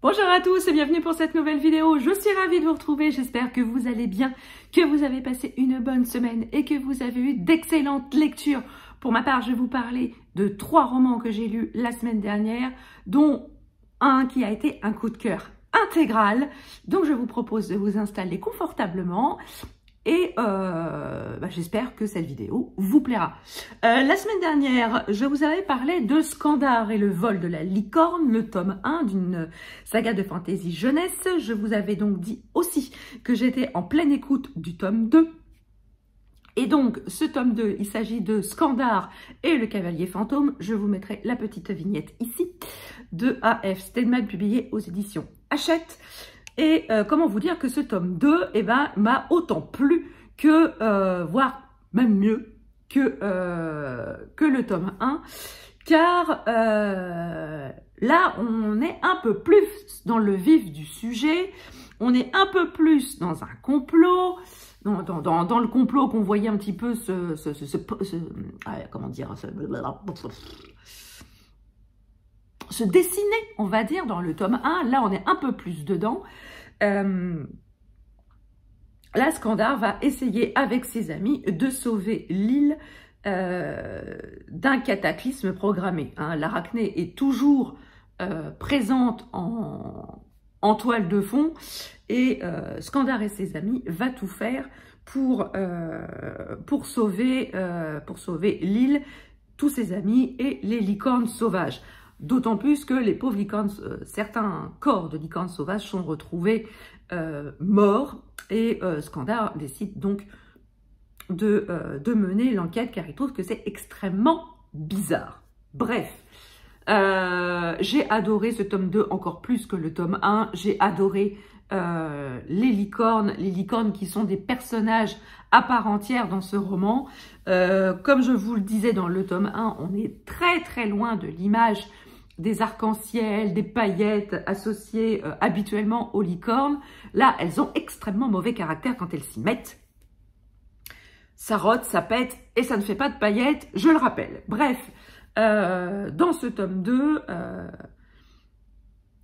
Bonjour à tous et bienvenue pour cette nouvelle vidéo. Je suis ravie de vous retrouver, j'espère que vous allez bien, que vous avez passé une bonne semaine et que vous avez eu d'excellentes lectures. Pour ma part, je vais vous parler de 3 romans que j'ai lus la semaine dernière, dont un qui a été un coup de cœur intégral. Donc je vous propose de vous installer confortablement et j'espère que cette vidéo vous plaira. La semaine dernière, je vous avais parlé de Skandar et le vol de la licorne, le tome 1 d'une saga de fantasy jeunesse. Je vous avais donc dit aussi que j'étais en pleine écoute du tome 2. Et donc, ce tome 2, il s'agit de Skandar et le cavalier fantôme. Je vous mettrai la petite vignette ici de A.F. Stedman, publié aux éditions Hachette. Et comment vous dire que ce tome 2 m'a autant plu que, voire même mieux que le tome 1. Car là, on est un peu plus dans le vif du sujet. On est un peu plus dans un complot. Dans le complot qu'on voyait un petit peu se dessiner, on va dire, dans le tome 1. Là, on est un peu plus dedans. Là, Skandar va essayer avec ses amis de sauver l'île d'un cataclysme programmé. L'Arachné est toujours présente en toile de fond et Skandar et ses amis va tout faire pour sauver l'île, tous ses amis et les licornes sauvages. D'autant plus que les pauvres licornes, certains corps de licornes sauvages sont retrouvés morts et Skandar décide donc de mener l'enquête car il trouve que c'est extrêmement bizarre. Bref, j'ai adoré ce tome 2 encore plus que le tome 1. J'ai adoré les licornes qui sont des personnages à part entière dans ce roman. Comme je vous le disais dans le tome 1, on est très très loin de l'image des arcs-en-ciel, des paillettes associées habituellement aux licornes. Là, elles ont extrêmement mauvais caractère quand elles s'y mettent. Ça rote, ça pète et ça ne fait pas de paillettes, je le rappelle. Bref, dans ce tome 2,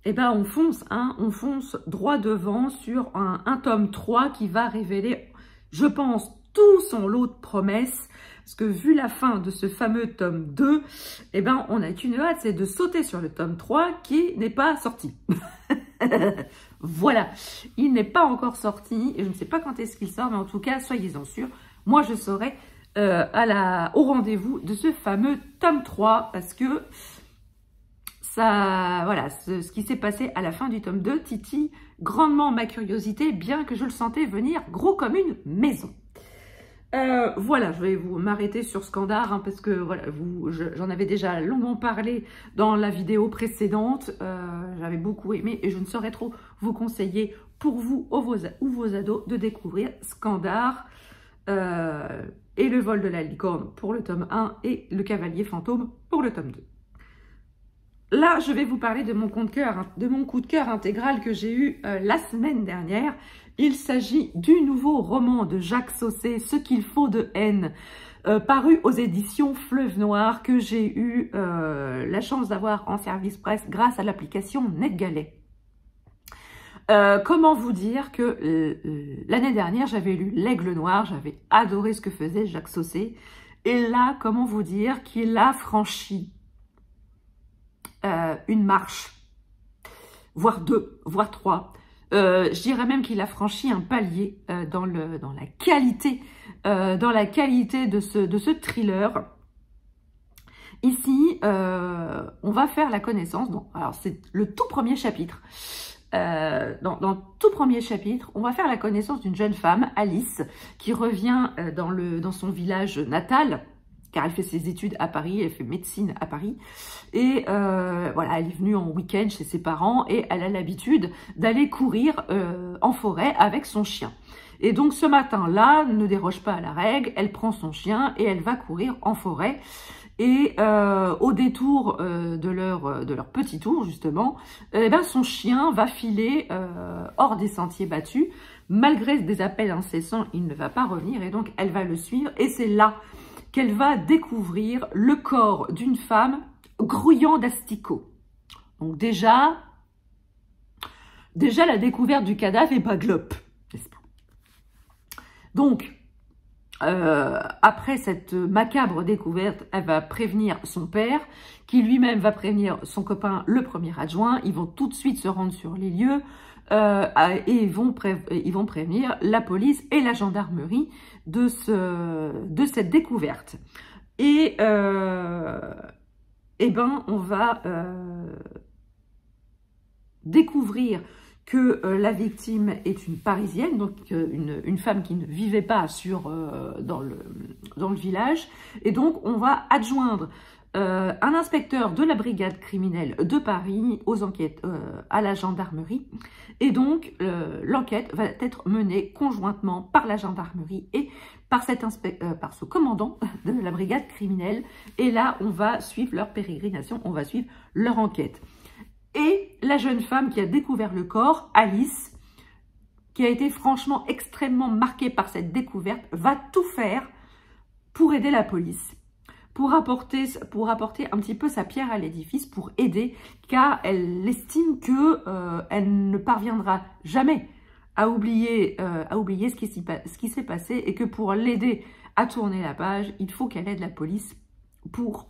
on fonce droit devant sur un tome 3 qui va révéler, je pense, tout son lot de promesses. Parce que vu la fin de ce fameux tome 2, on n'a qu'une hâte, c'est de sauter sur le tome 3 qui n'est pas sorti. Voilà, il n'est pas encore sorti, et je ne sais pas quand est-ce qu'il sort, mais en tout cas, soyez-en sûrs, moi je serai au rendez-vous de ce fameux tome 3, parce que ça, voilà, ce qui s'est passé à la fin du tome 2 titille grandement ma curiosité, bien que je le sentais venir gros comme une maison. Voilà, je vais m'arrêter sur Skandar parce que voilà, j'en avais déjà longuement parlé dans la vidéo précédente. J'avais beaucoup aimé et je ne saurais trop vous conseiller pour vous ou vos ados de découvrir Skandar et le vol de la licorne pour le tome 1 et le cavalier fantôme pour le tome 2. Là, je vais vous parler de mon coup de cœur intégral que j'ai eu la semaine dernière. Il s'agit du nouveau roman de Jacques Saussé, Ce qu'il faut de haine, paru aux éditions Fleuve Noir, que j'ai eu la chance d'avoir en service presse grâce à l'application NetGalley. Comment vous dire que l'année dernière, j'avais lu L'Aigle Noir, j'avais adoré ce que faisait Jacques Saussé. Et là, comment vous dire qu'il a franchi une marche, voire 2, voire 3. Je dirais même qu'il a franchi un palier dans la qualité de ce thriller. Ici, on va faire la connaissance. Alors c'est le tout premier chapitre. Dans le tout premier chapitre, on va faire la connaissance d'une jeune femme, Alice, qui revient dans son village natal, car elle fait ses études à Paris, elle fait médecine à Paris. Et voilà, elle est venue en week-end chez ses parents et elle a l'habitude d'aller courir en forêt avec son chien. Et donc ce matin-là, ne déroge pas à la règle, elle prend son chien et elle va courir en forêt. Et au détour de leur petit tour, justement, son chien va filer hors des sentiers battus. Malgré des appels incessants, il ne va pas revenir et donc elle va le suivre. Et c'est là qu'elle va découvrir le corps d'une femme grouillant d'asticots. Donc déjà, déjà la découverte du cadavre est pas glop, n'est-ce pas? Donc, après cette macabre découverte, elle va prévenir son père, qui lui-même va prévenir son copain, le premier adjoint. Ils vont tout de suite se rendre sur les lieux et ils vont prévenir la police et la gendarmerie de cette découverte. Et ben, on va découvrir que la victime est une Parisienne, donc une femme qui ne vivait pas dans le village. Et donc, on va adjoindre un inspecteur de la brigade criminelle de Paris aux enquêtes à la gendarmerie. Et donc, l'enquête va être menée conjointement par la gendarmerie et par ce commandant de la brigade criminelle. Et là, on va suivre leur pérégrination, on va suivre leur enquête. Et la jeune femme qui a découvert le corps, Alice, qui a été franchement extrêmement marquée par cette découverte, va tout faire pour aider la police, pour apporter un petit peu sa pierre à l'édifice, pour aider, car elle estime qu'elle ne parviendra jamais à oublier ce qui s'est passé et que pour l'aider à tourner la page, il faut qu'elle aide la police pour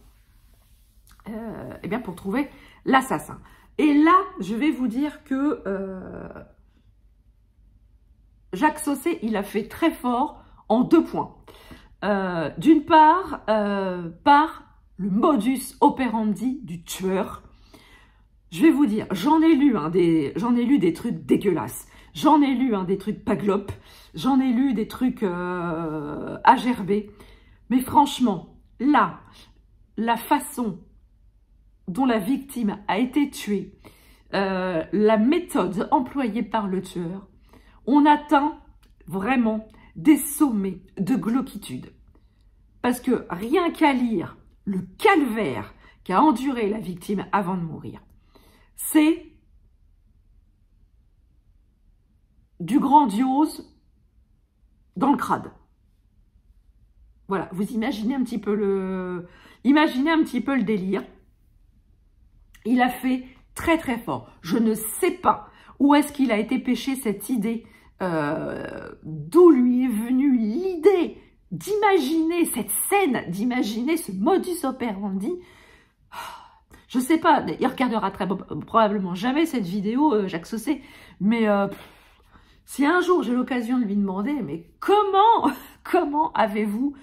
trouver l'assassin. Et là, je vais vous dire que Jacques Saucé, il a fait très fort en 2 points. D'une part, par le modus operandi du tueur. Je vais vous dire, j'en ai lu des trucs dégueulasses. J'en ai lu des trucs paglop. J'en ai lu des trucs agerbés. Mais franchement, là, la façon dont la victime a été tuée, la méthode employée par le tueur, on atteint vraiment des sommets de glauquitude. Parce que rien qu'à lire le calvaire qu'a enduré la victime avant de mourir, c'est du grandiose dans le crade. Voilà, vous imaginez un petit peu le délire. Il a fait très très fort. Je ne sais pas où est-ce qu'il a été pêché cette idée, d'où lui est venue l'idée d'imaginer cette scène, d'imaginer ce modus operandi. Je ne sais pas, il regardera probablement jamais cette vidéo, Jacques Saucé, mais si un jour j'ai l'occasion de lui demander, mais comment avez-vous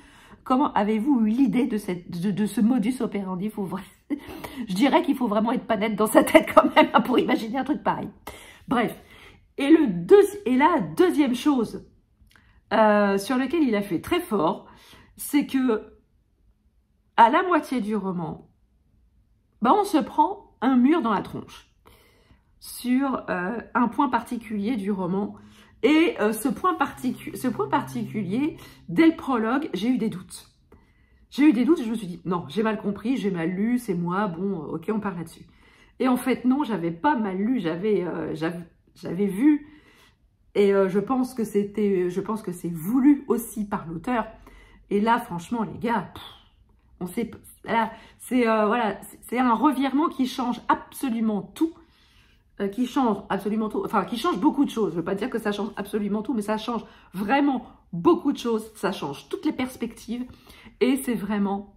eu l'idée de ce modus operandi? Je dirais qu'il faut vraiment être pas net dans sa tête quand même pour imaginer un truc pareil. Bref. Et la deuxième chose sur laquelle il a fait très fort, c'est que à la moitié du roman, on se prend un mur dans la tronche sur un point particulier du roman. Et ce point particulier, dès le prologue, j'ai eu des doutes. J'ai eu des doutes et je me suis dit, non, j'ai mal compris, j'ai mal lu, c'est moi, bon, ok, on parle là-dessus. Et en fait, non, j'avais pas mal lu, j'avais vu, et je pense que c'est voulu aussi par l'auteur. Et là, franchement, les gars, on sait, là, c'est un revirement qui change absolument tout. Qui change beaucoup de choses. Je ne veux pas dire que ça change absolument tout, mais ça change vraiment beaucoup de choses. Ça change toutes les perspectives et c'est vraiment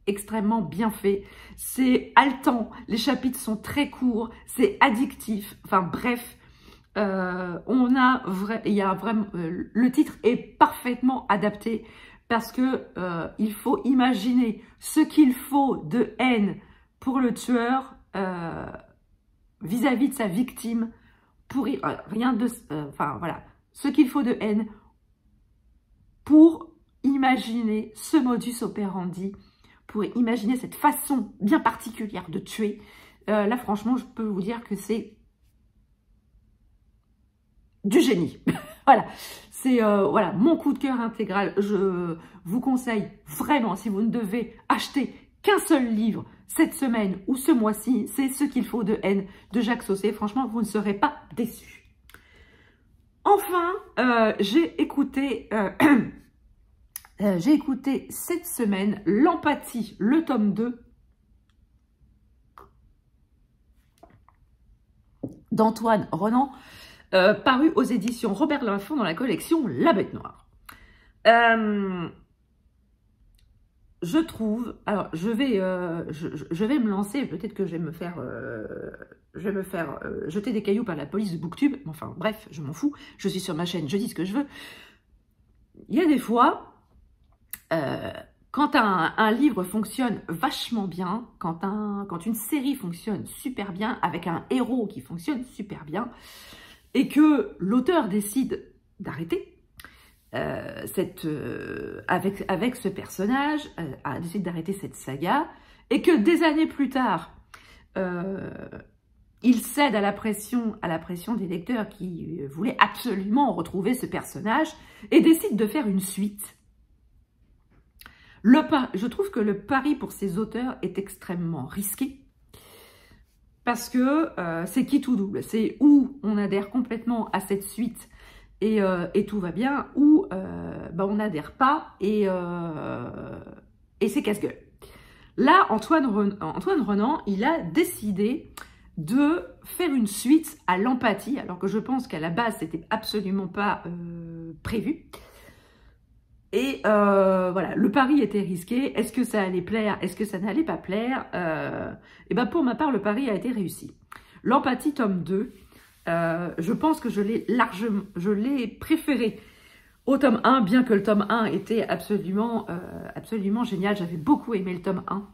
extrêmement bien fait. C'est haletant, les chapitres sont très courts, c'est addictif. Enfin bref, le titre est parfaitement adapté parce que il faut imaginer ce qu'il faut de haine pour le tueur. Vis-à-vis de sa victime, ce qu'il faut de haine pour imaginer ce modus operandi, pour imaginer cette façon bien particulière de tuer. Là, franchement, je peux vous dire que c'est du génie. Voilà, c'est mon coup de cœur intégral. Je vous conseille vraiment, si vous ne devez acheter qu'un seul livre cette semaine ou ce mois-ci, c'est Ce qu'il faut de haine de Jacques Saucé. Franchement, vous ne serez pas déçus. Enfin, j'ai écouté cette semaine L'Empathie, le tome 2 d'Antoine Renan, paru aux éditions Robert Laffont dans la collection La Bête Noire. Je trouve, alors je vais me lancer, peut-être que je vais me faire jeter des cailloux par la police de Booktube, enfin bref, je m'en fous, je suis sur ma chaîne, je dis ce que je veux. Il y a des fois, quand un livre fonctionne vachement bien, quand une série fonctionne super bien, avec un héros qui fonctionne super bien, et que l'auteur décide d'arrêter, avec ce personnage, décide d'arrêter cette saga, et que des années plus tard, il cède à la pression des lecteurs qui voulaient absolument retrouver ce personnage, et décide de faire une suite. Je trouve que le pari pour ces auteurs est extrêmement risqué, parce que c'est qui tout double, c'est où on adhère complètement à cette suite, et tout va bien, ou on n'adhère pas, et c'est casse-gueule. Là, Antoine Renan, il a décidé de faire une suite à l'empathie, alors que je pense qu'à la base, c'était absolument pas prévu. Et voilà, le pari était risqué. Est-ce que ça allait plaire? Est-ce que ça n'allait pas plaire? Et ben pour ma part, le pari a été réussi. L'empathie, tome 2, je pense que je l'ai préféré au tome 1, bien que le tome 1 était absolument génial. J'avais beaucoup aimé le tome 1.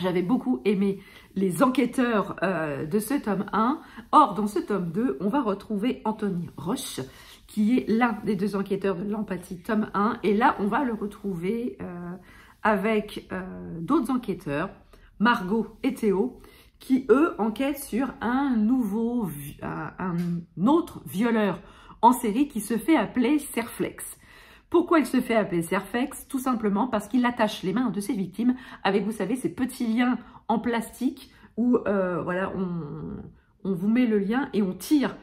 J'avais beaucoup aimé les enquêteurs de ce tome 1. Or, dans ce tome 2, on va retrouver Anthony Roche, qui est l'un des deux enquêteurs de l'empathie tome 1. Et là, on va le retrouver avec d'autres enquêteurs, Margot et Théo, qui, eux, enquêtent sur un autre violeur en série qui se fait appeler Serflex. Pourquoi il se fait appeler Serflex? Tout simplement parce qu'il attache les mains de ses victimes avec, vous savez, ces petits liens en plastique où, voilà, on vous met le lien et on tire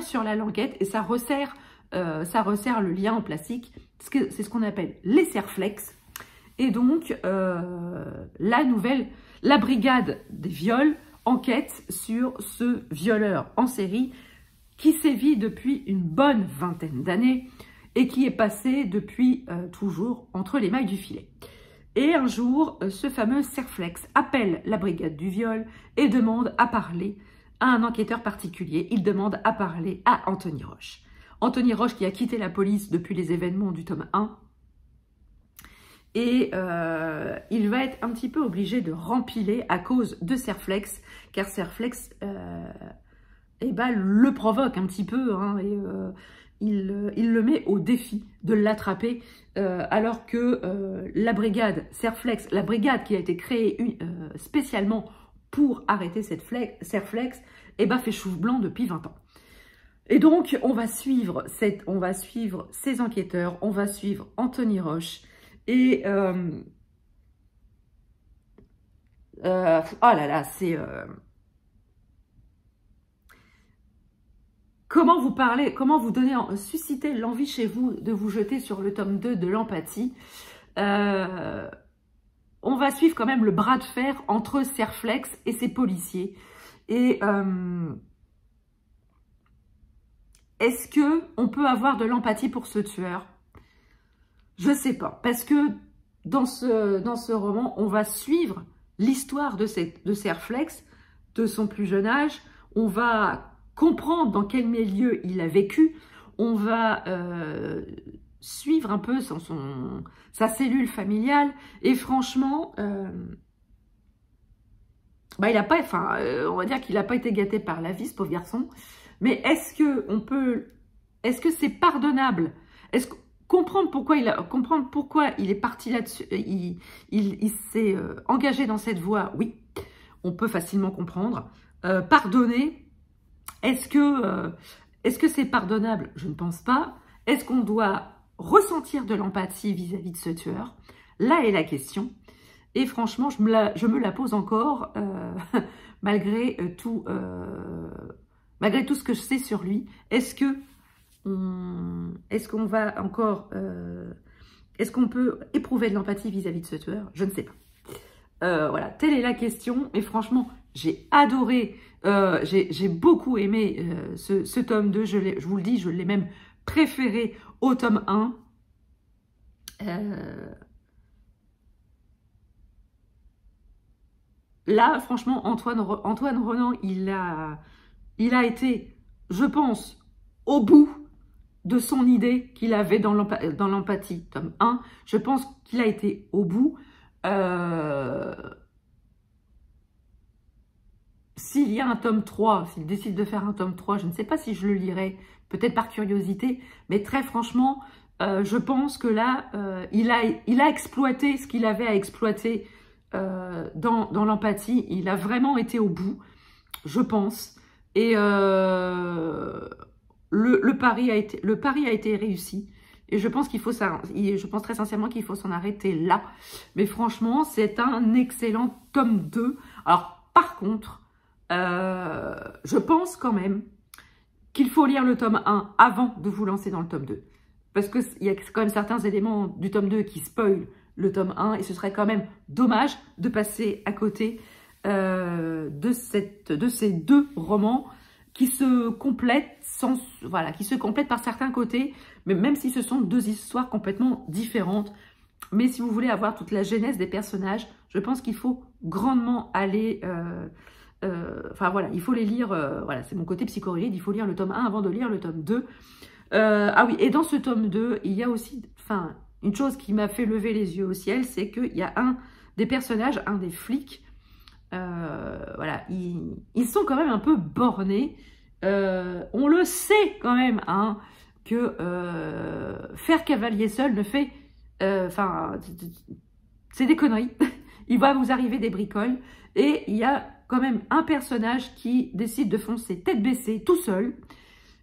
sur la languette et ça resserre le lien en plastique. C'est ce qu'on appelle les Serflex. Et donc, la brigade des viols enquête sur ce violeur en série qui sévit depuis une bonne vingtaine d'années et qui est passé depuis toujours entre les mailles du filet. Et un jour, ce fameux Serflex appelle la brigade du viol et demande à parler à un enquêteur particulier. Il demande à parler à Anthony Roche. Anthony Roche qui a quitté la police depuis les événements du tome 1. Et il va être un petit peu obligé de rempiler à cause de Serflex, car Serflex le provoque un petit peu, hein, et il le met au défi de l'attraper, alors que la brigade Serflex, la brigade qui a été créée spécialement pour arrêter cette Serflex, fait chouf blanc depuis 20 ans. Et donc, on va suivre ces enquêteurs, on va suivre Anthony Roche, et oh là là, c'est... Comment vous parler, comment vous susciter l'envie chez vous de vous jeter sur le tome 2 de l'empathie. On va suivre quand même le bras de fer entre Serflex et ses policiers. Et est-ce qu'on peut avoir de l'empathie pour ce tueur? Je ne sais pas, parce que dans ce roman, on va suivre l'histoire de Serflex, de son plus jeune âge. On va comprendre dans quel milieu il a vécu. On va suivre un peu sa cellule familiale. Et franchement, on va dire qu'il n'a pas été gâté par la vie, ce pauvre garçon. Mais est-ce que c'est pardonnable? Comprendre pourquoi il est parti là-dessus, il s'est engagé dans cette voie, oui, on peut facilement comprendre. Pardonner, est-ce que c'est pardonnable? Je ne pense pas. Est-ce qu'on doit ressentir de l'empathie vis-à-vis de ce tueur? Là est la question. Et franchement, je me la pose encore, malgré tout ce que je sais sur lui. Est-ce qu'on va encore... est-ce qu'on peut éprouver de l'empathie vis-à-vis de ce tueur? Je ne sais pas. Voilà, telle est la question. Et franchement, j'ai adoré, j'ai beaucoup aimé ce tome 2, je vous le dis, je l'ai même préféré au tome 1. Là, franchement, Antoine Renan, il a été, je pense, au bout de son idée qu'il avait dans l'empathie, tome 1. Je pense qu'il a été au bout. S'il y a un tome 3, s'il décide de faire un tome 3, je ne sais pas si je le lirai, peut-être par curiosité, mais très franchement, je pense que là, il a exploité ce qu'il avait à exploiter dans l'empathie. Il a vraiment été au bout, je pense. Et le pari a été réussi. Et je pense je pense très sincèrement qu'il faut s'en arrêter là. Mais franchement, c'est un excellent tome 2. Alors, par contre, je pense quand même qu'il faut lire le tome 1 avant de vous lancer dans le tome 2. Parce qu'il y a quand même certains éléments du tome 2 qui spoilent le tome 1. Et ce serait quand même dommage de passer à côté de ces deux romans qui se complètent qui se complètent par certains côtés, mais même si ce sont deux histoires complètement différentes. Mais si vous voulez avoir toute la genèse des personnages, je pense qu'il faut grandement aller... il faut les lire, c'est mon côté psychorigide, il faut lire le tome 1 avant de lire le tome 2. Ah oui, et dans ce tome 2, il y a aussi, une chose qui m'a fait lever les yeux au ciel, c'est qu'il y a un des personnages, un des flics, ils sont quand même un peu bornés. On le sait quand même, hein, que faire cavalier seul ne fait... c'est des conneries. Il va vous arriver des bricoles. Et il y a quand même un personnage qui décide de foncer tête baissée, tout seul,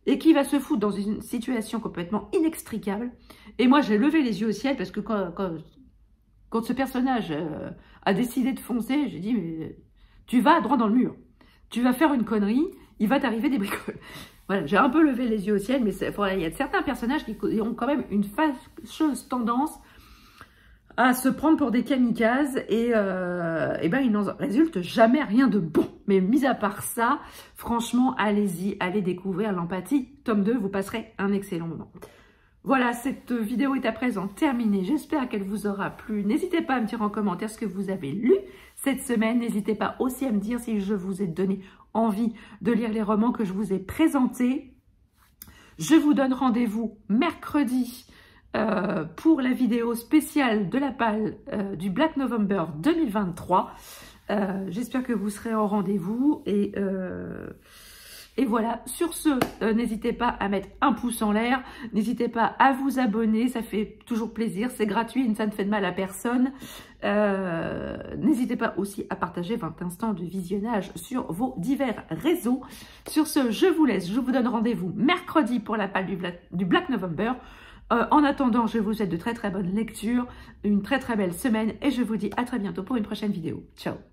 et qui va se foutre dans une situation complètement inextricable. Et moi, j'ai levé les yeux au ciel parce que quand ce personnage a décidé de foncer, j'ai dit, mais tu vas droit dans le mur. Tu vas faire une connerie, il va t'arriver des bricoles. Voilà, j'ai un peu levé les yeux au ciel, mais il y a certains personnages qui ont quand même une fâcheuse tendance à se prendre pour des kamikazes et il n'en résulte jamais rien de bon. Mais mis à part ça, franchement, allez-y, allez découvrir l'empathie. Tome 2, vous passerez un excellent moment. Voilà, cette vidéo est à présent terminée. J'espère qu'elle vous aura plu. N'hésitez pas à me dire en commentaire ce que vous avez lu cette semaine. N'hésitez pas aussi à me dire si je vous ai donné envie de lire les romans que je vous ai présentés. Je vous donne rendez-vous mercredi pour la vidéo spéciale de la palle du Black November 2023. J'espère que vous serez au rendez-vous et voilà, sur ce, n'hésitez pas à mettre un pouce en l'air, n'hésitez pas à vous abonner, ça fait toujours plaisir, c'est gratuit, ça ne fait de mal à personne. N'hésitez pas aussi à partager 20 instants de visionnage sur vos divers réseaux. Sur ce, je vous laisse, je vous donne rendez-vous mercredi pour la palle du Black November. En attendant, je vous souhaite de très très bonnes lectures, une très très belle semaine et je vous dis à très bientôt pour une prochaine vidéo. Ciao!